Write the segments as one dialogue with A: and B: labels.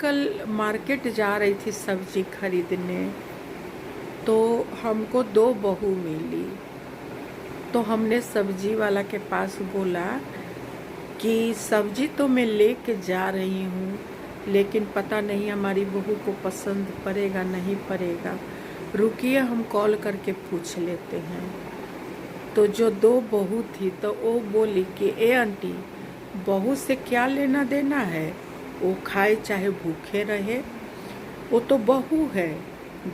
A: कल मार्केट जा रही थी सब्जी खरीदने, तो हमको दो बहू मिली। तो हमने सब्जी वाला के पास बोला कि सब्जी तो मैं लेके जा रही हूँ, लेकिन पता नहीं हमारी बहू को पसंद पड़ेगा नहीं पड़ेगा, रुकिए हम कॉल करके पूछ लेते हैं। तो जो दो बहू थी तो वो बोली कि ए आंटी, बहू से क्या लेना देना है, वो खाए चाहे भूखे रहे, वो तो बहू है,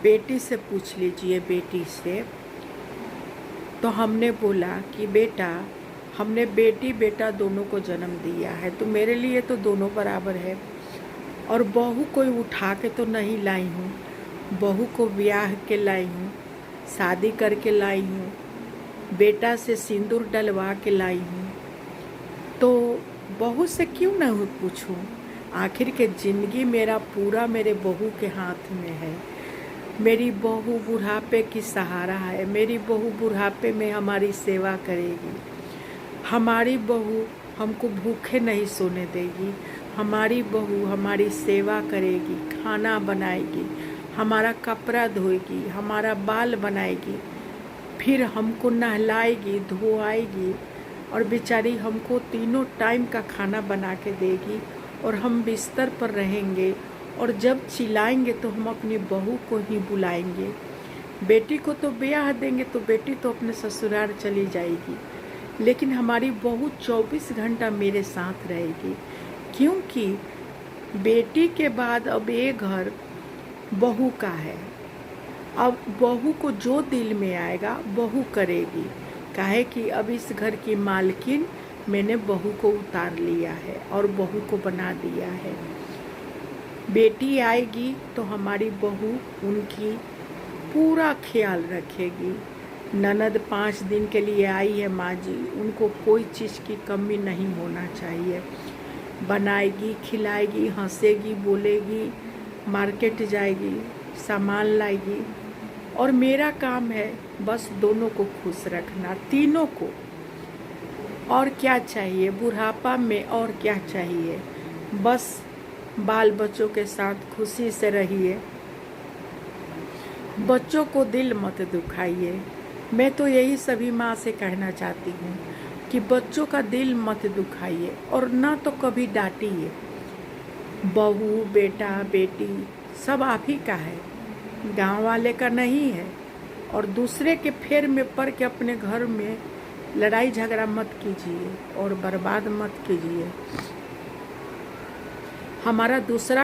A: बेटी से पूछ लीजिए बेटी से। तो हमने बोला कि बेटा, हमने बेटी बेटा दोनों को जन्म दिया है, तो मेरे लिए तो दोनों बराबर है। और बहू कोई उठा के तो नहीं लाई हूँ, बहू को ब्याह के लाई हूँ, शादी करके लाई हूँ, बेटा से सिंदूर डलवा के लाई हूँ। तो बहू से क्यों न पूछूं? आखिर के ज़िंदगी मेरा पूरा मेरे बहू के हाथ में है। मेरी बहू बुढ़ापे की सहारा है, मेरी बहू बुढ़ापे में हमारी सेवा करेगी, हमारी बहू हमको भूखे नहीं सोने देगी, हमारी बहू हमारी सेवा करेगी, खाना बनाएगी, हमारा कपड़ा धोएगी, हमारा बाल बनाएगी, फिर हमको नहलाएगी धोआएगी, और बेचारी हमको तीनों टाइम का खाना बना के देगी, और हम बिस्तर पर रहेंगे, और जब चिल्लाएंगे तो हम अपनी बहू को ही बुलाएंगे। बेटी को तो ब्याह देंगे तो बेटी तो अपने ससुराल चली जाएगी, लेकिन हमारी बहू 24 घंटा मेरे साथ रहेगी, क्योंकि बेटी के बाद अब ये घर बहू का है। अब बहू को जो दिल में आएगा बहू करेगी, काहे कि अब इस घर की मालकिन मैंने बहू को उतार लिया है और बहू को बना दिया है। बेटी आएगी तो हमारी बहू उनकी पूरा ख्याल रखेगी। ननद 5 दिन के लिए आई है माँ जी, उनको कोई चीज़ की कमी नहीं होना चाहिए। बनाएगी, खिलाएगी, हंसेगी, बोलेगी, मार्केट जाएगी, सामान लाएगी, और मेरा काम है बस दोनों को खुश रखना, तीनों को। और क्या चाहिए बुढ़ापा में, और क्या चाहिए? बस बाल बच्चों के साथ खुशी से रहिए, बच्चों को दिल मत दुखाइए। मैं तो यही सभी माँ से कहना चाहती हूँ कि बच्चों का दिल मत दुखाइए, और ना तो कभी डांटिए। बहू बेटा बेटी सब आप ही का है, गांव वाले का नहीं है। और दूसरे के फेर में पड़ के अपने घर में लड़ाई झगड़ा मत कीजिए और बर्बाद मत कीजिए। हमारा दूसरा